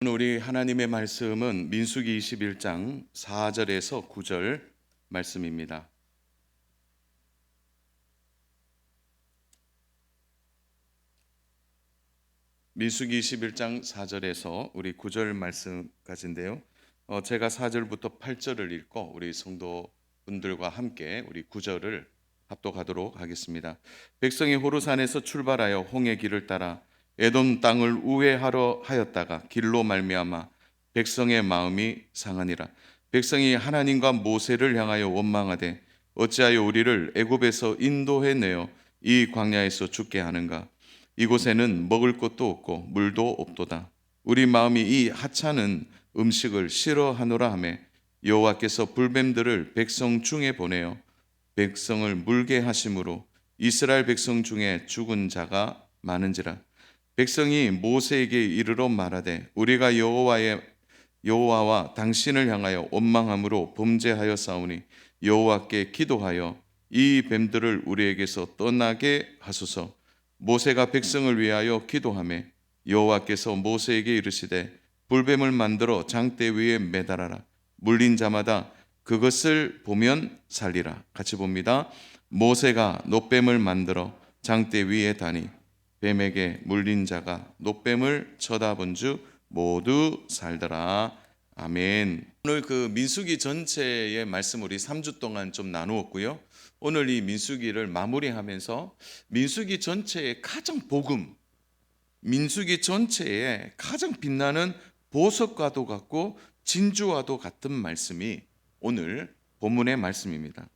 오늘 우리 하나님의 말씀은 민수기 21장 4절에서 9절 말씀입니다. 민수기 21장 4절에서 우리 9절 말씀까지인데요. 제가 4절부터 8절을 읽고 우리 성도분들과 함께 우리 9절을 합독하도록 하겠습니다. 백성이 호르산에서 출발하여 홍해 길을 따라 에돔 땅을 우회하러 하였다가 길로 말미암아 백성의 마음이 상하니라. 백성이 하나님과 모세를 향하여 원망하되 어찌하여 우리를 애굽에서 인도해 내어 이 광야에서 죽게 하는가. 이곳에는 먹을 것도 없고 물도 없도다. 우리 마음이 이 하찮은 음식을 싫어하노라 하매 여호와께서 불뱀들을 백성 중에 보내어 백성을 물게 하심으로 이스라엘 백성 중에 죽은 자가 많은지라. 백성이 모세에게 이르러 말하되 우리가 여호와와 당신을 향하여 원망함으로 범죄하여 싸우니 여호와께 기도하여 이 뱀들을 우리에게서 떠나게 하소서. 모세가 백성을 위하여 기도하매 여호와께서 모세에게 이르시되 불뱀을 만들어 장대 위에 매달아라. 물린 자마다 그것을 보면 살리라. 같이 봅니다. 모세가 놋뱀을 만들어 장대 위에 다니 뱀에게 물린 자가 놋뱀을 쳐다본 주 모두 살더라. 아멘. 오늘 그 민수기 전체의 말씀 우리 3주 동안 좀 나누었고요. 오늘 이 민수기를 마무리하면서 민수기 전체의 가장 민수기 전체의 가장 빛나는 보석과도 같고 진주와도 같은 말씀이 오늘 본문의 말씀입니다.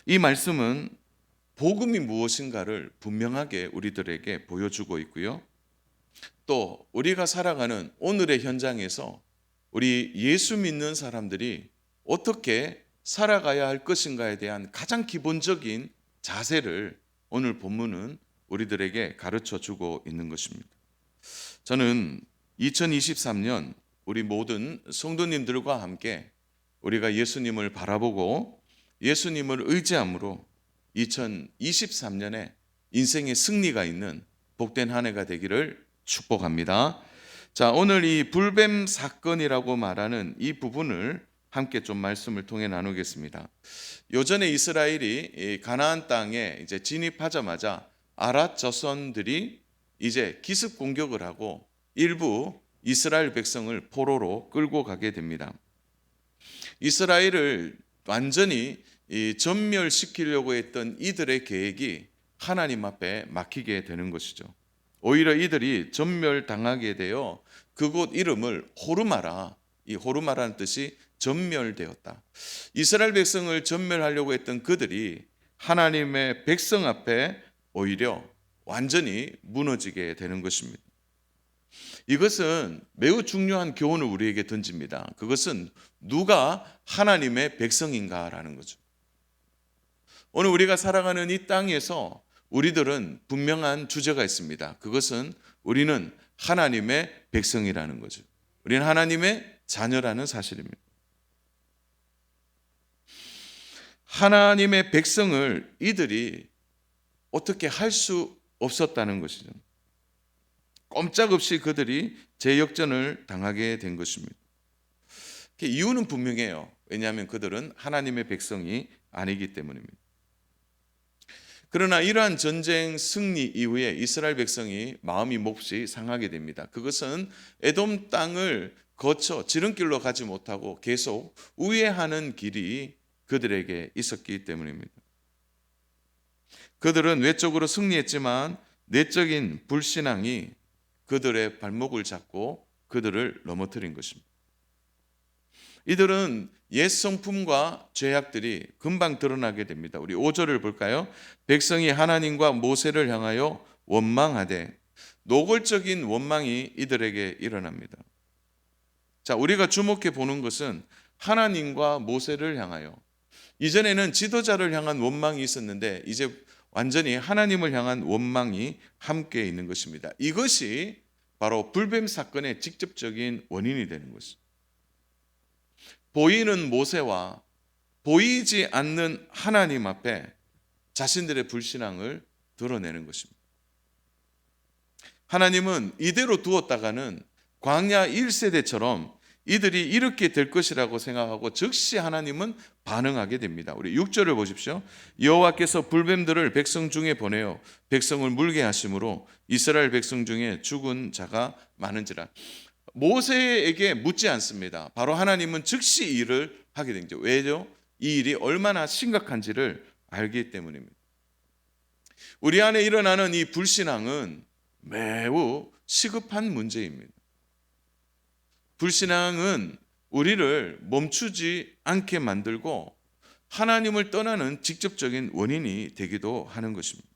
이 말씀은 복음이 무엇인가를 분명하게 우리들에게 보여주고 있고요. 또 우리가 살아가는 오늘의 현장에서 우리 예수 믿는 사람들이 어떻게 살아가야 할 것인가에 대한 가장 기본적인 자세를 오늘 본문은 우리들에게 가르쳐 주고 있는 것입니다. 저는 2023년 우리 모든 성도님들과 함께 우리가 예수님을 바라보고 예수님을 의지함으로 2023년에 인생의 승리가 있는 복된 한 해가 되기를 축복합니다. 자, 오늘 이 불뱀 사건이라고 말하는 이 부분을 함께 좀 말씀을 통해 나누겠습니다. 요전에 이스라엘이 가나안 땅에 이제 진입하자마자 아랏 자손들이 이제 기습 공격을 하고 일부 이스라엘 백성을 포로로 끌고 가게 됩니다. 이스라엘을 완전히 전멸시키려고 했던 이들의 계획이 하나님 앞에 막히게 되는 것이죠. 오히려 이들이 전멸당하게 되어 그곳 이름을 호르마라, 이 호르마라는 뜻이 전멸되었다. 이스라엘 백성을 전멸하려고 했던 그들이 하나님의 백성 앞에 오히려 완전히 무너지게 되는 것입니다. 이것은 매우 중요한 교훈을 우리에게 던집니다. 그것은 누가 하나님의 백성인가라는 거죠. 오늘 우리가 살아가는 이 땅에서 우리들은 분명한 주제가 있습니다. 그것은 우리는 하나님의 백성이라는 거죠. 우리는 하나님의 자녀라는 사실입니다. 하나님의 백성을 이들이 어떻게 할 수 없었다는 것이죠. 꼼짝없이 그들이 재역전을 당하게 된 것입니다. 이유는 분명해요. 왜냐하면 그들은 하나님의 백성이 아니기 때문입니다. 그러나 이러한 전쟁 승리 이후에 이스라엘 백성이 마음이 몹시 상하게 됩니다. 그것은 에돔 땅을 거쳐 지름길로 가지 못하고 계속 우회하는 길이 그들에게 있었기 때문입니다. 그들은 외적으로 승리했지만 내적인 불신앙이 그들의 발목을 잡고 그들을 넘어뜨린 것입니다. 이들은 옛 성품과 죄악들이 금방 드러나게 됩니다. 우리 5절을 볼까요? 백성이 하나님과 모세를 향하여 원망하되, 노골적인 원망이 이들에게 일어납니다. 자, 우리가 주목해 보는 것은 하나님과 모세를 향하여, 이전에는 지도자를 향한 원망이 있었는데 이제 완전히 하나님을 향한 원망이 함께 있는 것입니다. 이것이 바로 불뱀 사건의 직접적인 원인이 되는 것입니다. 보이는 모세와 보이지 않는 하나님 앞에 자신들의 불신앙을 드러내는 것입니다. 하나님은 이대로 두었다가는 광야 1세대처럼 이들이 이렇게 될 것이라고 생각하고 즉시 하나님은 반응하게 됩니다. 우리 6절을 보십시오. 여호와께서 불뱀들을 백성 중에 보내어 백성을 물게 하심으로 이스라엘 백성 중에 죽은 자가 많은지라. 모세에게 묻지 않습니다. 바로 하나님은 즉시 이 일을 하게 된 거죠. 왜죠? 이 일이 얼마나 심각한지를 알기 때문입니다. 우리 안에 일어나는 이 불신앙은 매우 시급한 문제입니다. 불신앙은 우리를 멈추지 않게 만들고 하나님을 떠나는 직접적인 원인이 되기도 하는 것입니다.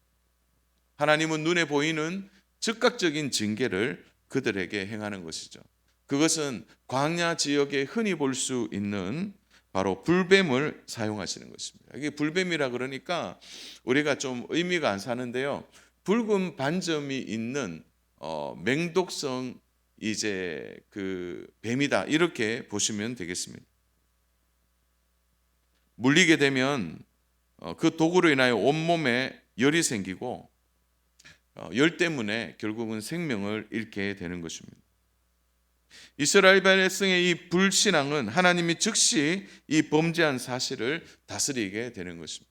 하나님은 눈에 보이는 즉각적인 징계를 그들에게 행하는 것이죠. 그것은 광야 지역에 흔히 볼 수 있는 바로 불뱀을 사용하시는 것입니다. 이게 불뱀이라 그러니까 우리가 좀 의미가 안 사는데요. 붉은 반점이 있는 맹독성 이제 그 뱀이다, 이렇게 보시면 되겠습니다. 물리게 되면 그 도구로 인하여 온몸에 열이 생기고 열 때문에 결국은 생명을 잃게 되는 것입니다. 이스라엘 백성의 이 불신앙은 하나님이 즉시 이 범죄한 사실을 다스리게 되는 것입니다.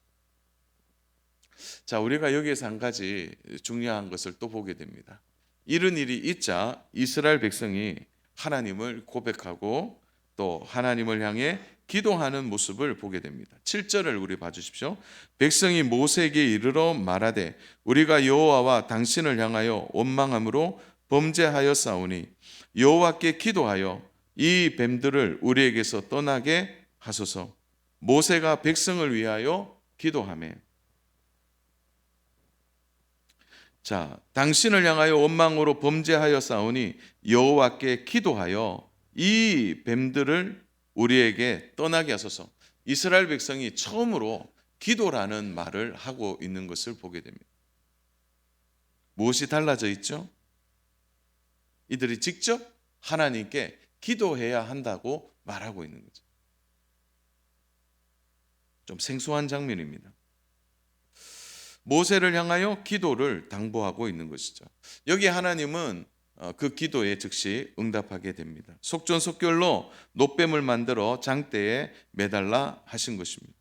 자, 우리가 여기에서 한 가지 중요한 것을 또 보게 됩니다. 이런 일이 있자 이스라엘 백성이 하나님을 고백하고 또 하나님을 향해 기도하는 모습을 보게 됩니다. 7절을 우리 봐주십시오. 백성이 모세에게 이르러 말하되 우리가 여호와와 당신을 향하여 원망함으로 범죄하였사오니 여호와께 기도하여 이 뱀들을 우리에게서 떠나게 하소서. 모세가 백성을 위하여 기도하매. 자, 당신을 향하여 원망으로 범죄하였사오니 여호와께 기도하여 이 뱀들을 우리에게 떠나게 하소서. 이스라엘 백성이 처음으로 기도라는 말을 하고 있는 것을 보게 됩니다. 무엇이 달라져 있죠? 이들이 직접 하나님께 기도해야 한다고 말하고 있는 거죠. 좀 생소한 장면입니다. 모세를 향하여 기도를 당부하고 있는 것이죠. 여기 하나님은 그 기도에 즉시 응답하게 됩니다. 속전속결로 놋뱀을 만들어 장대에 매달라 하신 것입니다.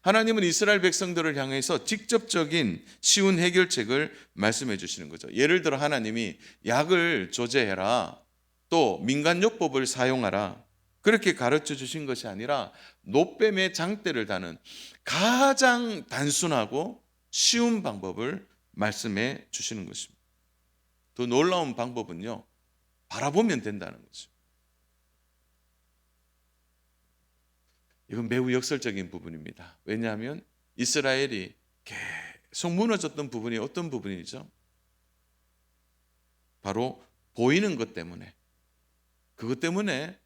하나님은 이스라엘 백성들을 향해서 직접적인 쉬운 해결책을 말씀해 주시는 거죠. 예를 들어 하나님이 약을 조제해라, 또 민간요법을 사용하라, 그렇게 가르쳐 주신 것이 아니라 놋뱀의 장대를 다는 가장 단순하고 쉬운 방법을 말씀해 주시는 것입니다. 더 놀라운 방법은요, 바라보면 된다는 거죠. 이건 매우 역설적인 부분입니다. 왜냐하면 이스라엘이 계속 무너졌던 부분이 어떤 부분이죠? 바로 보이는 것 때문에, 그것 때문에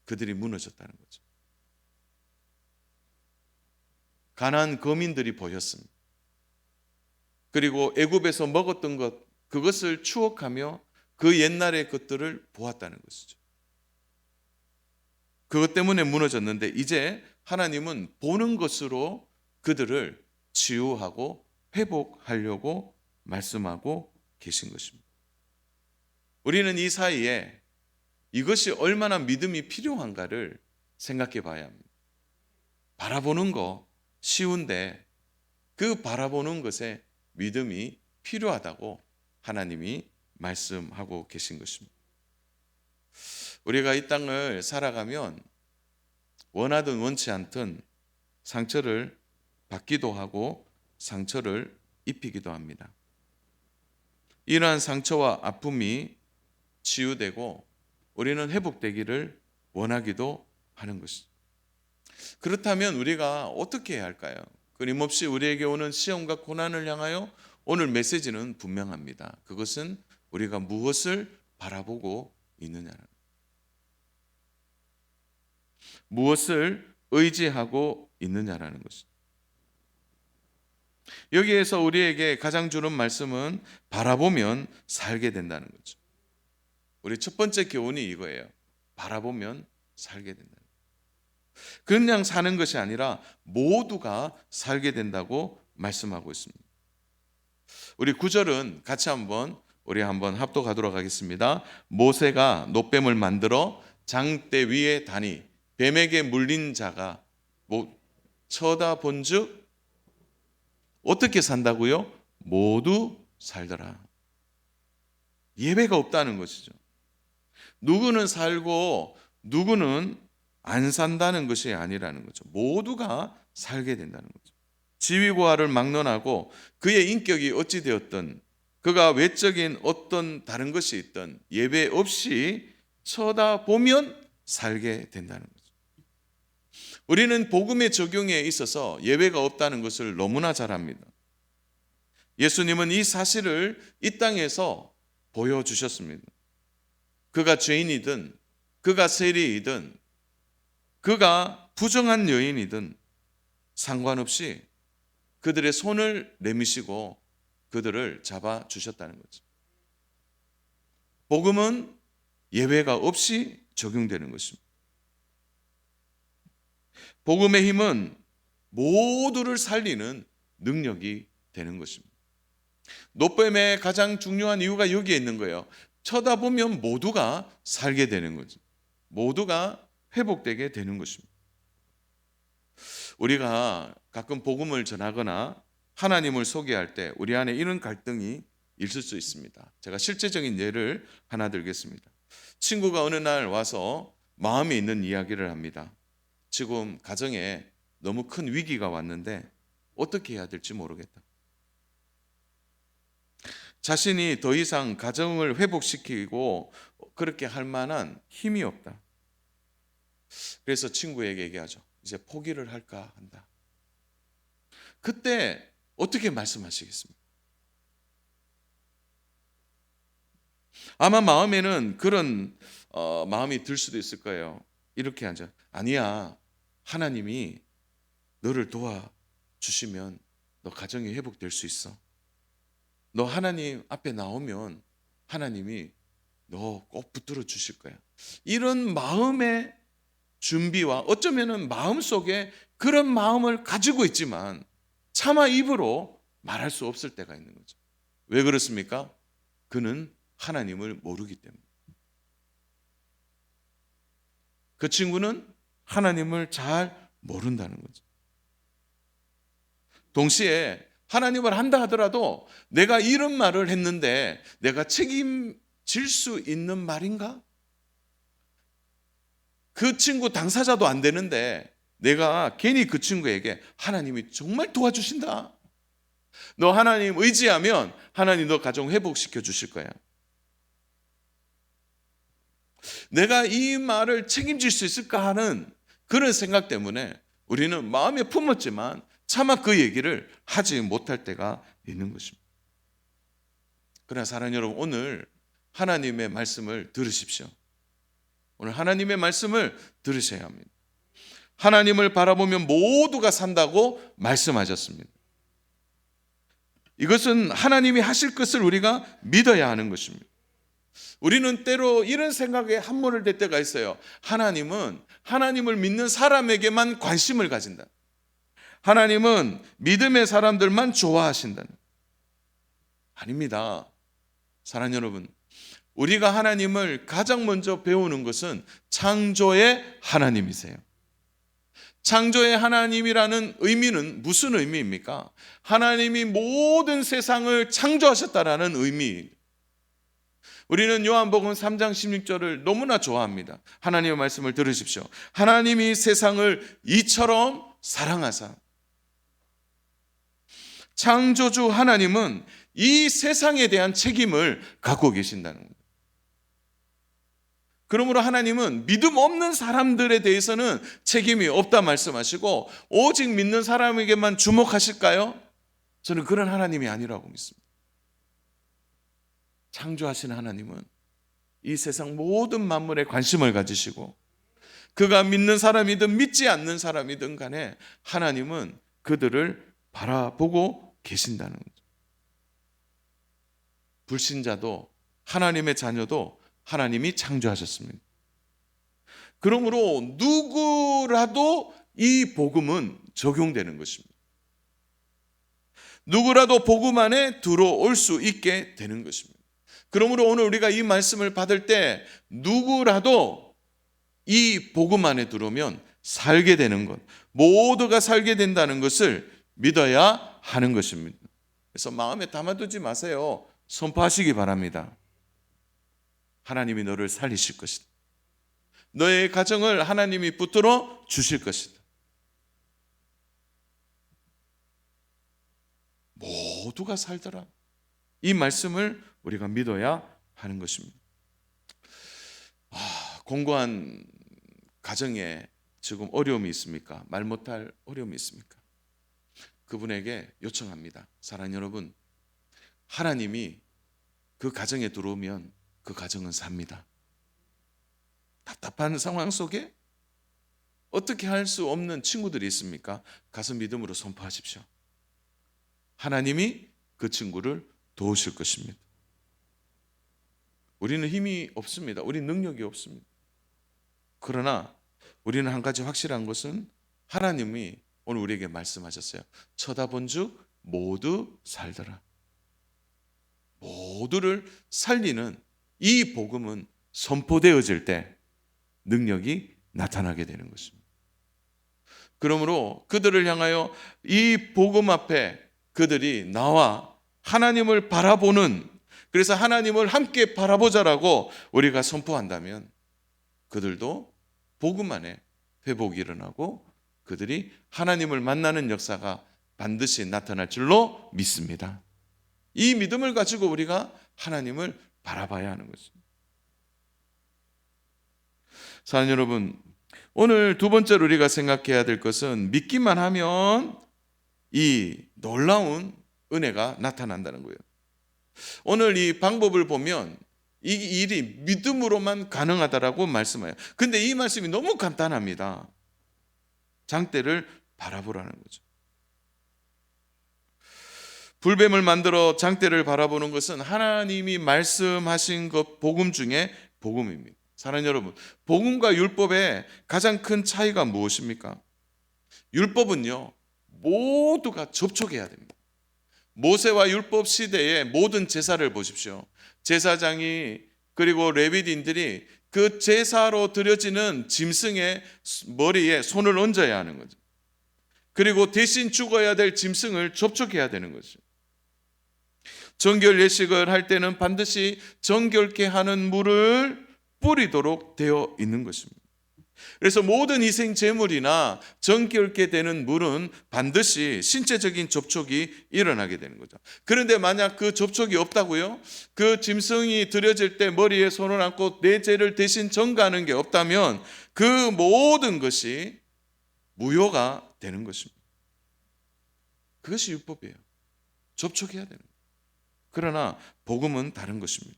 그들이 무너졌다는 거죠. 가나안 거민들이 보였습니다. 그리고 애굽에서 먹었던 것, 그것을 추억하며 그 옛날의 것들을 보았다는 것이죠. 그것 때문에 무너졌는데 이제 하나님은 보는 것으로 그들을 치유하고 회복하려고 말씀하고 계신 것입니다. 우리는 이 사이에 이것이 얼마나 믿음이 필요한가를 생각해 봐야 합니다. 바라보는 거 쉬운데 그 바라보는 것에 믿음이 필요하다고 하나님이 말씀하고 계신 것입니다. 우리가 이 땅을 살아가면 원하든 원치 않든 상처를 받기도 하고 상처를 입히기도 합니다. 이러한 상처와 아픔이 치유되고 우리는 회복되기를 원하기도 하는 것이죠. 그렇다면 우리가 어떻게 해야 할까요? 끊임없이 우리에게 오는 시험과 고난을 향하여 오늘 메시지는 분명합니다. 그것은 우리가 무엇을 바라보고 있느냐는, 무엇을 의지하고 있느냐라는 것입니다. 여기에서 우리에게 가장 주는 말씀은 바라보면 살게 된다는 거죠. 우리 첫 번째 교훈이 이거예요. 바라보면 살게 된다. 그냥 사는 것이 아니라 모두가 살게 된다고 말씀하고 있습니다. 우리 9절은 같이 한번 우리 한번 합독하도록 하겠습니다. 모세가 놋뱀을 만들어 장대 위에 다니 뱀에게 물린 자가 쳐다본즉 어떻게 산다고요? 모두 살더라. 예외가 없다는 것이죠. 누구는 살고 누구는 안 산다는 것이 아니라는 거죠. 모두가 살게 된다는 거죠. 지위고하를 막론하고 그의 인격이 어찌 되었든 그가 외적인 어떤 다른 것이 있든 예외 없이 쳐다보면 살게 된다는 거죠. 우리는 복음의 적용에 있어서 예외가 없다는 것을 너무나 잘 압니다. 예수님은 이 사실을 이 땅에서 보여주셨습니다. 그가 죄인이든 그가 세리이든 그가 부정한 여인이든 상관없이 그들의 손을 내미시고 그들을 잡아주셨다는 거죠. 복음은 예외가 없이 적용되는 것입니다. 복음의 힘은 모두를 살리는 능력이 되는 것입니다. 놋뱀의 가장 중요한 이유가 여기에 있는 거예요. 쳐다보면 모두가 살게 되는 거죠. 모두가 회복되게 되는 것입니다. 우리가 가끔 복음을 전하거나 하나님을 소개할 때 우리 안에 이런 갈등이 있을 수 있습니다. 제가 실제적인 예를 하나 들겠습니다. 친구가 어느 날 와서 마음에 있는 이야기를 합니다. 지금 가정에 너무 큰 위기가 왔는데 어떻게 해야 될지 모르겠다. 자신이 더 이상 가정을 회복시키고 그렇게 할 만한 힘이 없다. 그래서 친구에게 얘기하죠. 이제 포기를 할까 한다. 그때 어떻게 말씀하시겠습니까? 아마 마음에는 그런 마음이 들 수도 있을 거예요. 이렇게 하죠. 아니야, 하나님이 너를 도와주시면 너 가정이 회복될 수 있어. 너 하나님 앞에 나오면 하나님이 너 꼭 붙들어 주실 거야. 이런 마음의 준비와 어쩌면은 마음속에 그런 마음을 가지고 있지만 차마 입으로 말할 수 없을 때가 있는 거죠. 왜 그렇습니까? 그는 하나님을 모르기 때문에. 그 친구는 하나님을 잘 모른다는 거죠. 동시에 하나님을 한다 하더라도 내가 이런 말을 했는데 내가 책임질 수 있는 말인가? 그 친구 당사자도 안 되는데 내가 괜히 그 친구에게 하나님이 정말 도와주신다. 너 하나님 의지하면 하나님 너 가정 회복시켜 주실 거야. 내가 이 말을 책임질 수 있을까 하는 그런 생각 때문에 우리는 마음에 품었지만 차마 그 얘기를 하지 못할 때가 있는 것입니다. 그러나 사랑하는 여러분, 오늘 하나님의 말씀을 들으십시오. 오늘 하나님의 말씀을 들으셔야 합니다. 하나님을 바라보면 모두가 산다고 말씀하셨습니다. 이것은 하나님이 하실 것을 우리가 믿어야 하는 것입니다. 우리는 때로 이런 생각에 함몰을 댈 때가 있어요. 하나님은 하나님을 믿는 사람에게만 관심을 가진다. 하나님은 믿음의 사람들만 좋아하신다. 아닙니다. 사랑하는 여러분, 우리가 하나님을 가장 먼저 배우는 것은 창조의 하나님이세요. 창조의 하나님이라는 의미는 무슨 의미입니까? 하나님이 모든 세상을 창조하셨다라는 의미. 우리는 요한복음 3장 16절을 너무나 좋아합니다. 하나님의 말씀을 들으십시오. 하나님이 세상을 이처럼 사랑하사. 창조주 하나님은 이 세상에 대한 책임을 갖고 계신다는 겁니다. 그러므로 하나님은 믿음 없는 사람들에 대해서는 책임이 없다 말씀하시고 오직 믿는 사람에게만 주목하실까요? 저는 그런 하나님이 아니라고 믿습니다. 창조하신 하나님은 이 세상 모든 만물에 관심을 가지시고 그가 믿는 사람이든 믿지 않는 사람이든 간에 하나님은 그들을 바라보고 계신다는 거죠. 불신자도 하나님의 자녀도 하나님이 창조하셨습니다. 그러므로 누구라도 이 복음은 적용되는 것입니다. 누구라도 복음 안에 들어올 수 있게 되는 것입니다. 그러므로 오늘 우리가 이 말씀을 받을 때 누구라도 이 복음 안에 들어오면 살게 되는 것, 모두가 살게 된다는 것을 믿어야 하는 것입니다. 그래서 마음에 담아두지 마세요. 선포하시기 바랍니다. 하나님이 너를 살리실 것이다. 너의 가정을 하나님이 붙들어 주실 것이다. 모두가 살더라. 이 말씀을 우리가 믿어야 하는 것입니다. 공고한 가정에 지금 어려움이 있습니까? 말 못할 어려움이 있습니까? 그분에게 요청합니다. 사랑하는 여러분, 하나님이 그 가정에 들어오면 그 가정은 삽니다. 답답한 상황 속에 어떻게 할 수 없는 친구들이 있습니까? 가서 믿음으로 선포하십시오. 하나님이 그 친구를 도우실 것입니다. 우리는 힘이 없습니다. 우리는 능력이 없습니다. 그러나 우리는 한 가지 확실한 것은 하나님이 오늘 우리에게 말씀하셨어요. 쳐다본 즉 모두 살더라. 모두를 살리는 이 복음은 선포되어질 때 능력이 나타나게 되는 것입니다. 그러므로 그들을 향하여 이 복음 앞에 그들이 나와 하나님을 바라보는, 그래서 하나님을 함께 바라보자라고 우리가 선포한다면 그들도 복음 안에 회복이 일어나고 그들이 하나님을 만나는 역사가 반드시 나타날 줄로 믿습니다. 이 믿음을 가지고 우리가 하나님을 바라봐야 하는 것입니다. 사랑하는 여러분, 오늘 두 번째로 우리가 생각해야 될 것은 믿기만 하면 이 놀라운 은혜가 나타난다는 거예요. 오늘 이 방법을 보면 이 일이 믿음으로만 가능하다라고 말씀해요. 근데 이 말씀이 너무 간단합니다. 장대를 바라보라는 거죠. 불뱀을 만들어 장대를 바라보는 것은 하나님이 말씀하신 것 복음 중에 복음입니다. 사랑하는 여러분, 복음과 율법의 가장 큰 차이가 무엇입니까? 율법은요, 모두가 접촉해야 됩니다. 모세와 율법 시대의 모든 제사를 보십시오. 제사장이 그리고 레위인들이 그 제사로 드려지는 짐승의 머리에 손을 얹어야 하는 거죠. 그리고 대신 죽어야 될 짐승을 접촉해야 되는 거죠. 정결 예식을 할 때는 반드시 정결케 하는 물을 뿌리도록 되어 있는 것입니다. 그래서 모든 희생 제물이나 정결케 되는 물은 반드시 신체적인 접촉이 일어나게 되는 거죠. 그런데 만약 그 접촉이 없다고요? 그 짐승이 드려질 때 머리에 손을 얹고 내 죄를 대신 전가하는 게 없다면 그 모든 것이 무효가 되는 것입니다. 그것이 율법이에요. 접촉해야 되는 거예요. 그러나 복음은 다른 것입니다.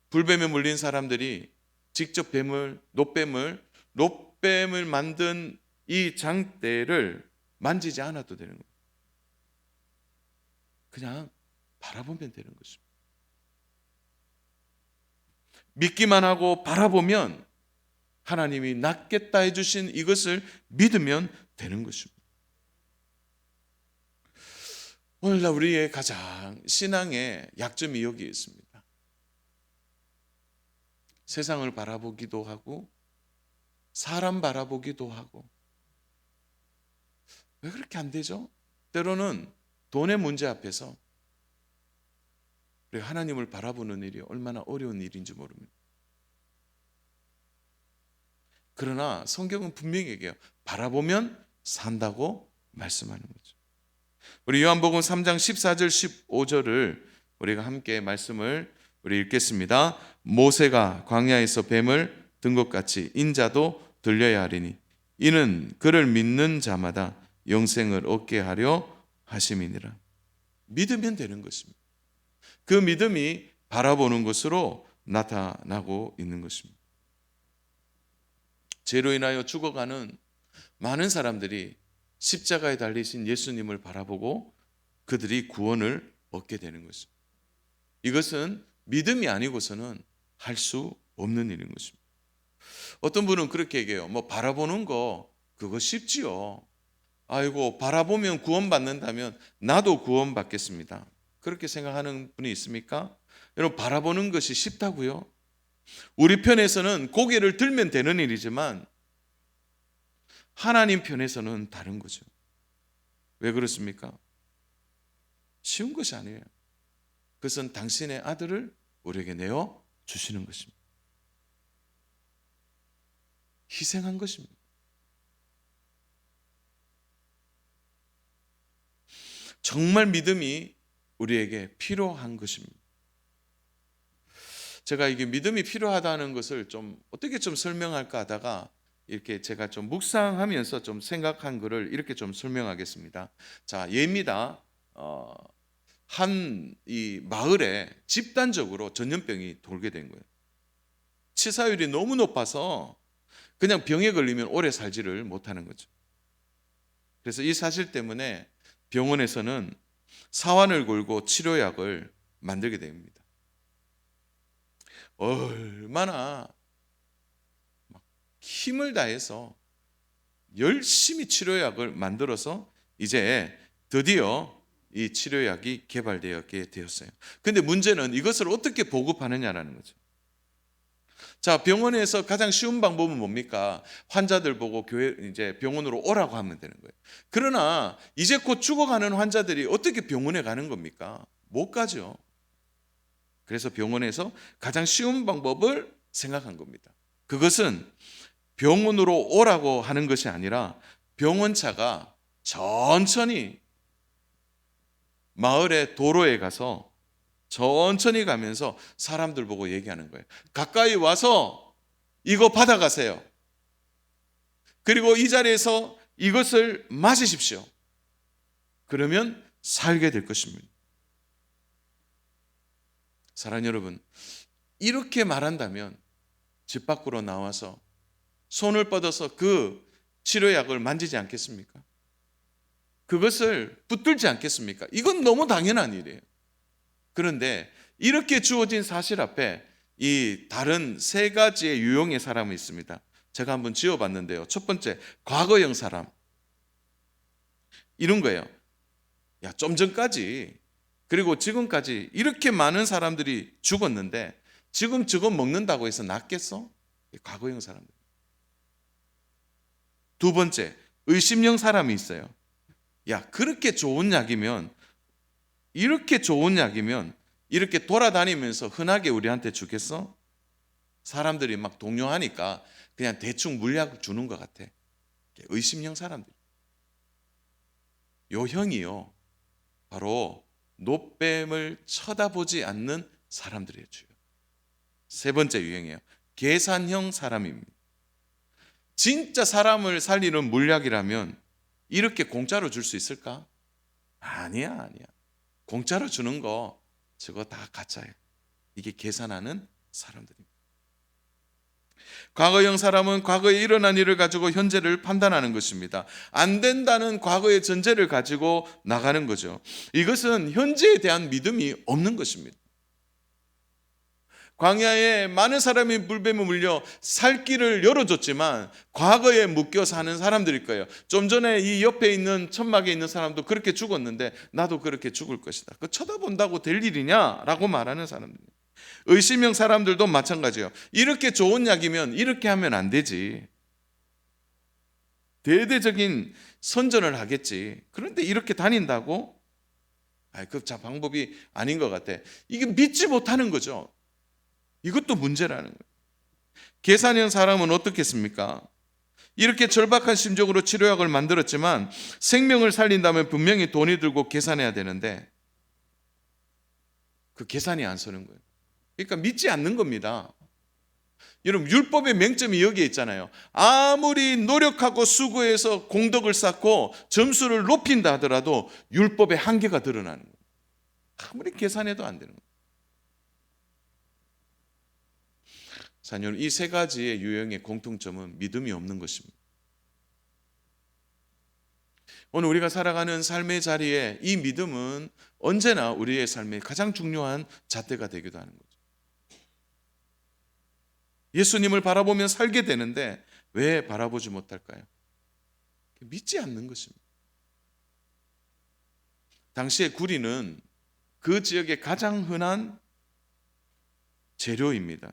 불뱀에 물린 사람들이 직접 노뱀을 만든 이 장대를 만지지 않아도 되는 거예요. 그냥 바라보면 되는 것입니다. 믿기만 하고 바라보면 하나님이 낫겠다 해주신 이것을 믿으면 되는 것입니다. 오늘날 우리의 가장 신앙의 약점이 여기에 있습니다. 세상을 바라보기도 하고 사람 바라보기도 하고. 왜 그렇게 안 되죠? 때로는 돈의 문제 앞에서 우리가 하나님을 바라보는 일이 얼마나 어려운 일인지 모릅니다. 그러나 성경은 분명히 얘기해요. 바라보면 산다고 말씀하는 거죠. 우리 요한복음 3장 14절 15절을 우리가 함께 말씀을 우리 읽겠습니다. 모세가 광야에서 뱀을 든 것 같이 인자도 들려야 하리니 이는 그를 믿는 자마다 영생을 얻게 하려 하심이니라. 믿으면 되는 것입니다. 그 믿음이 바라보는 것으로 나타나고 있는 것입니다. 죄로 인하여 죽어가는 많은 사람들이 십자가에 달리신 예수님을 바라보고 그들이 구원을 얻게 되는 것입니다. 이것은 믿음이 아니고서는 할 수 없는 일인 것입니다. 어떤 분은 그렇게 얘기해요. 바라보는 거 그거 쉽지요. 아이고 바라보면 구원받는다면 나도 구원받겠습니다. 그렇게 생각하는 분이 있습니까? 여러분, 바라보는 것이 쉽다고요? 우리 편에서는 고개를 들면 되는 일이지만 하나님 편에서는 다른 거죠. 왜 그렇습니까? 쉬운 것이 아니에요. 그것은 당신의 아들을 우리에게 내어 주시는 것입니다. 희생한 것입니다. 정말 믿음이 우리에게 필요한 것입니다. 제가 이게 믿음이 필요하다는 것을 좀 어떻게 좀 설명할까 하다가 이렇게 제가 좀 묵상하면서 좀 생각한 것을 이렇게 좀 설명하겠습니다. 자, 예입니다. 한 이 마을에 집단적으로 전염병이 돌게 된 거예요. 치사율이 너무 높아서 그냥 병에 걸리면 오래 살지를 못하는 거죠. 그래서 이 사실 때문에 병원에서는 사활을 걸고 치료약을 만들게 됩니다. 얼마나 힘을 다해서 열심히 치료약을 만들어서 이제 드디어 이 치료약이 개발되었게 되었어요. 근데 문제는 이것을 어떻게 보급하느냐라는 거죠. 자, 병원에서 가장 쉬운 방법은 뭡니까? 환자들 보고 이제 병원으로 오라고 하면 되는 거예요. 그러나 이제 곧 죽어가는 환자들이 어떻게 병원에 가는 겁니까? 못 가죠. 그래서 병원에서 가장 쉬운 방법을 생각한 겁니다. 그것은 병원으로 오라고 하는 것이 아니라 병원차가 천천히 마을의 도로에 가서 천천히 가면서 사람들 보고 얘기하는 거예요. 가까이 와서 이거 받아가세요. 그리고 이 자리에서 이것을 마시십시오. 그러면 살게 될 것입니다. 사랑하는 여러분, 이렇게 말한다면 집 밖으로 나와서 손을 뻗어서 그 치료약을 만지지 않겠습니까? 그것을 붙들지 않겠습니까? 이건 너무 당연한 일이에요. 그런데 이렇게 주어진 사실 앞에 이 다른 세 가지의 유형의 사람이 있습니다. 제가 한번 지어봤는데요. 첫 번째, 과거형 사람. 이런 거예요. 야, 좀 전까지 그리고 지금까지 이렇게 많은 사람들이 죽었는데 지금 저거 먹는다고 해서 낫겠어? 과거형 사람들. 두 번째, 의심형 사람이 있어요. 야, 그렇게 좋은 약이면 이렇게 좋은 약이면 이렇게 돌아다니면서 흔하게 우리한테 주겠어? 사람들이 막 동요하니까 그냥 대충 물약 주는 것 같아. 의심형 사람들. 요 형이요, 바로 노뱀을 쳐다보지 않는 사람들이에요. 세 번째 유형이에요. 계산형 사람입니다. 진짜 사람을 살리는 물약이라면 이렇게 공짜로 줄 수 있을까? 아니야. 공짜로 주는 거 저거 다 가짜예요. 이게 계산하는 사람들입니다. 과거형 사람은 과거에 일어난 일을 가지고 현재를 판단하는 것입니다. 안 된다는 과거의 전제를 가지고 나가는 거죠. 이것은 현재에 대한 믿음이 없는 것입니다. 광야에 많은 사람이 물뱀에 물려 살 길을 열어줬지만 과거에 묶여 사는 사람들일 거예요. 좀 전에 이 옆에 있는 천막에 있는 사람도 그렇게 죽었는데 나도 그렇게 죽을 것이다. 그 쳐다본다고 될 일이냐라고 말하는 사람들. 의심형 사람들도 마찬가지예요. 이렇게 좋은 약이면 이렇게 하면 안 되지. 대대적인 선전을 하겠지. 그런데 이렇게 다닌다고? 그 방법이 아닌 것 같아. 이게 믿지 못하는 거죠. 이것도 문제라는 거예요. 계산형 사람은 어떻겠습니까? 이렇게 절박한 심정으로 치료약을 만들었지만 생명을 살린다면 분명히 돈이 들고 계산해야 되는데 그 계산이 안 서는 거예요. 그러니까 믿지 않는 겁니다. 여러분, 율법의 맹점이 여기에 있잖아요. 아무리 노력하고 수고해서 공덕을 쌓고 점수를 높인다 하더라도 율법의 한계가 드러나는 거예요. 아무리 계산해도 안 되는 거예요. 이 세 가지의 유형의 공통점은 믿음이 없는 것입니다. 오늘 우리가 살아가는 삶의 자리에 이 믿음은 언제나 우리의 삶의 가장 중요한 잣대가 되기도 하는 거죠. 예수님을 바라보면 살게 되는데 왜 바라보지 못할까요? 믿지 않는 것입니다. 당시에 구리는 그 지역에 가장 흔한 재료입니다.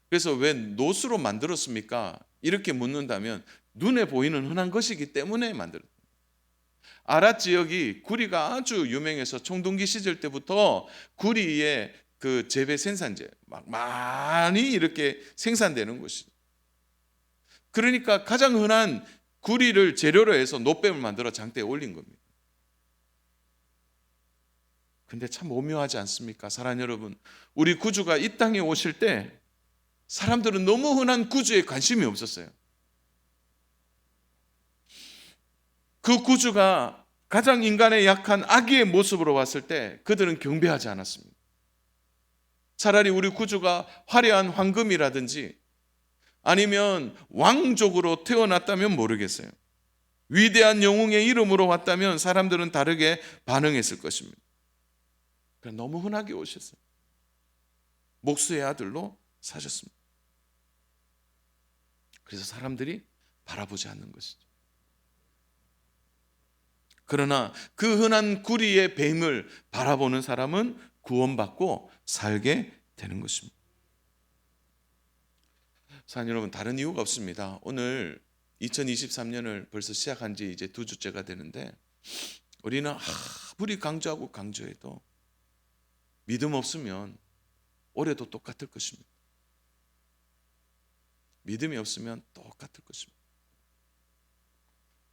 그래서 왜 노수로 만들었습니까? 이렇게 묻는다면 눈에 보이는 흔한 것이기 때문에 만들었습니다. 아랏 지역이 구리가 아주 유명해서 청동기 시절 때부터 구리의 그 재배 생산재 막 많이 이렇게 생산되는 곳이죠. 그러니까 가장 흔한 구리를 재료로 해서 노뱀을 만들어 장대에 올린 겁니다. 근데 참 오묘하지 않습니까? 사랑하는 여러분, 우리 구주가 이 땅에 오실 때 사람들은 너무 흔한 구주에 관심이 없었어요. 그 구주가 가장 인간의 약한 아기의 모습으로 왔을 때 그들은 경배하지 않았습니다. 차라리 우리 구주가 화려한 황금이라든지 아니면 왕족으로 태어났다면 모르겠어요. 위대한 영웅의 이름으로 왔다면 사람들은 다르게 반응했을 것입니다. 너무 흔하게 오셨어요. 목수의 아들로 사셨습니다. 그래서 사람들이 바라보지 않는 것이죠. 그러나 그 흔한 구리의 뱀을 바라보는 사람은 구원받고 살게 되는 것입니다. 사랑하는 여러분, 다른 이유가 없습니다. 오늘 2023년을 벌써 시작한 지 이제 2주째가 되는데 우리는 아무리 강조하고 강조해도 믿음 없으면 올해도 똑같을 것입니다. 믿음이 없으면 똑같을 것입니다.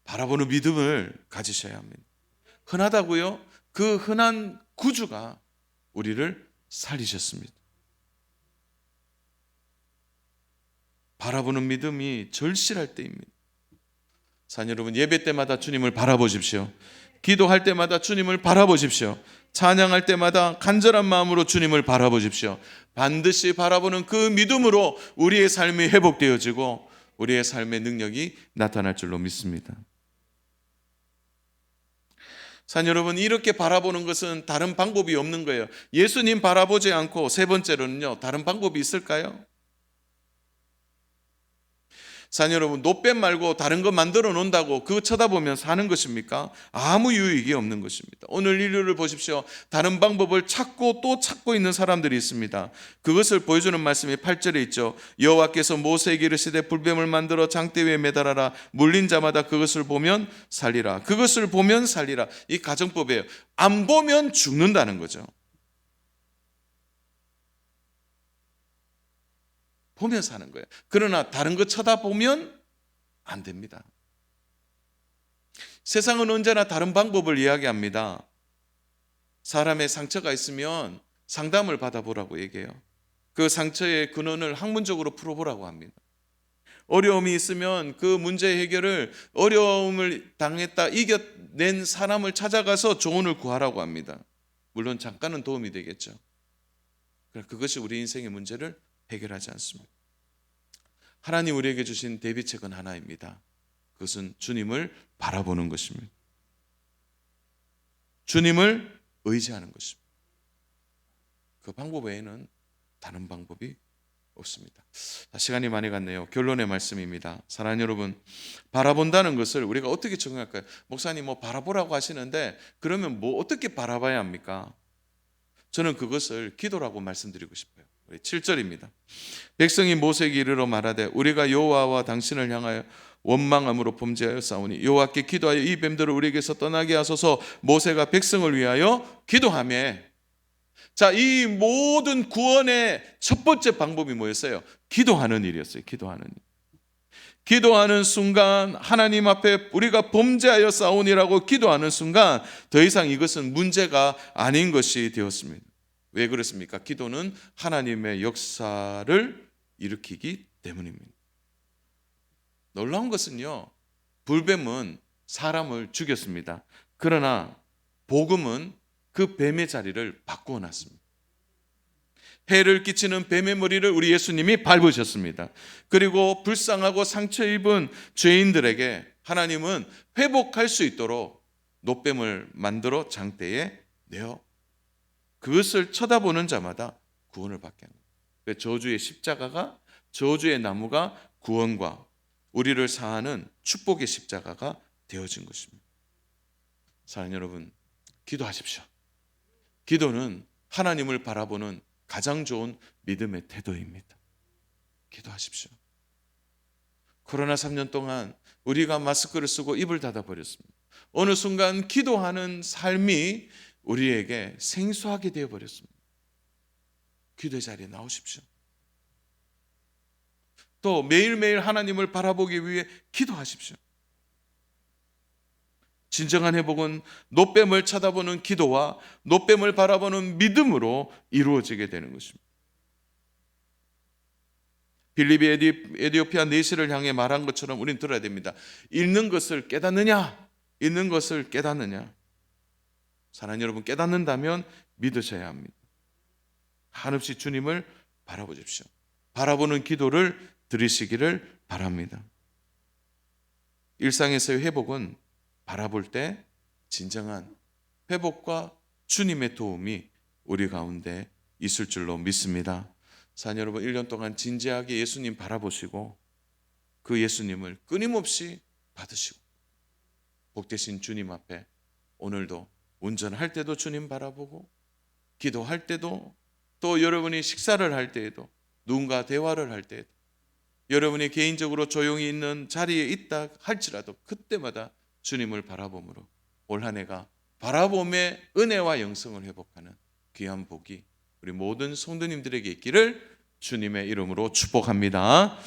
바라보는 믿음을 가지셔야 합니다. 흔하다고요? 그 흔한 구주가 우리를 살리셨습니다. 바라보는 믿음이 절실할 때입니다. 사랑하는 여러분, 예배 때마다 주님을 바라보십시오. 기도할 때마다 주님을 바라보십시오. 찬양할 때마다 간절한 마음으로 주님을 바라보십시오. 반드시 바라보는 그 믿음으로 우리의 삶이 회복되어지고 우리의 삶의 능력이 나타날 줄로 믿습니다. 사랑하는 여러분, 이렇게 바라보는 것은 다른 방법이 없는 거예요. 예수님 바라보지 않고 세 번째로는요, 다른 방법이 있을까요? 사랑하는 여러분, 노뱀 말고 다른 거 만들어 놓는다고 그거 쳐다보면 사는 것입니까? 아무 유익이 없는 것입니다. 오늘 인류를 보십시오. 다른 방법을 찾고 또 찾고 있는 사람들이 있습니다. 그것을 보여주는 말씀이 8절에 있죠. 여호와께서 모세에게 이르시되 불뱀을 만들어 장대 위에 매달아라. 물린 자마다 그것을 보면 살리라. 그것을 보면 살리라. 이 가정법이에요. 안 보면 죽는다는 거죠. 보면서 하는 거예요. 그러나 다른 거 쳐다보면 안 됩니다. 세상은 언제나 다른 방법을 이야기합니다. 사람의 상처가 있으면 상담을 받아보라고 얘기해요. 그 상처의 근원을 학문적으로 풀어보라고 합니다. 어려움이 있으면 그 문제 해결을 어려움을 당했다 이겨낸 사람을 찾아가서 조언을 구하라고 합니다. 물론 잠깐은 도움이 되겠죠. 그것이 우리 인생의 문제를 해결하지 않습니다. 하나님 우리에게 주신 대비책은 하나입니다. 그것은 주님을 바라보는 것입니다. 주님을 의지하는 것입니다. 그 방법 외에는 다른 방법이 없습니다. 시간이 많이 갔네요. 결론의 말씀입니다. 사랑하는 여러분, 바라본다는 것을 우리가 어떻게 적용할까요? 목사님 바라보라고 하시는데 그러면 어떻게 바라봐야 합니까? 저는 그것을 기도라고 말씀드리고 싶어요. 7절입니다. 백성이 모세에게 이르러 말하되 우리가 여호와와 당신을 향하여 원망함으로 범죄하여 싸우니 여호와께 기도하여 이 뱀들을 우리에게서 떠나게 하소서. 모세가 백성을 위하여 기도하며, 자, 이 모든 구원의 첫 번째 방법이 뭐였어요? 기도하는 일이었어요. 기도하는 순간 하나님 앞에 우리가 범죄하여 싸우니라고 기도하는 순간 더 이상 이것은 문제가 아닌 것이 되었습니다. 왜 그렇습니까? 기도는 하나님의 역사를 일으키기 때문입니다. 놀라운 것은요, 불뱀은 사람을 죽였습니다. 그러나 복음은 그 뱀의 자리를 바꾸어 놨습니다. 해를 끼치는 뱀의 머리를 우리 예수님이 밟으셨습니다. 그리고 불쌍하고 상처 입은 죄인들에게 하나님은 회복할 수 있도록 노뱀을 만들어 장대에 내어 그것을 쳐다보는 자마다 구원을 받게 합니다. 저주의 십자가가, 저주의 나무가 구원과 우리를 사하는 축복의 십자가가 되어진 것입니다. 사랑하는 여러분, 기도하십시오. 기도는 하나님을 바라보는 가장 좋은 믿음의 태도입니다. 기도하십시오. 코로나 3년 동안 우리가 마스크를 쓰고 입을 닫아버렸습니다. 어느 순간 기도하는 삶이 우리에게 생소하게 되어버렸습니다. 기도의 자리에 나오십시오. 또 매일매일 하나님을 바라보기 위해 기도하십시오. 진정한 회복은 노뱀을 쳐다보는 기도와 노뱀을 바라보는 믿음으로 이루어지게 되는 것입니다. 빌립이 에디오피아 내시를 향해 말한 것처럼 우리는 들어야 됩니다. 읽는 것을 깨닫느냐? 읽는 것을 깨닫느냐? 사랑하는 여러분, 깨닫는다면 믿으셔야 합니다. 한없이 주님을 바라보십시오. 바라보는 기도를 드리시기를 바랍니다. 일상에서의 회복은 바라볼 때 진정한 회복과 주님의 도움이 우리 가운데 있을 줄로 믿습니다. 사랑하는 여러분, 1년 동안 진지하게 예수님 바라보시고 그 예수님을 끊임없이 받으시고 복되신 주님 앞에 오늘도 운전할 때도 주님 바라보고 기도할 때도 또 여러분이 식사를 할 때에도 누군가 대화를 할 때에도 여러분이 개인적으로 조용히 있는 자리에 있다 할지라도 그때마다 주님을 바라봄으로 올 한 해가 바라봄의 은혜와 영성을 회복하는 귀한 복이 우리 모든 성도님들에게 있기를 주님의 이름으로 축복합니다.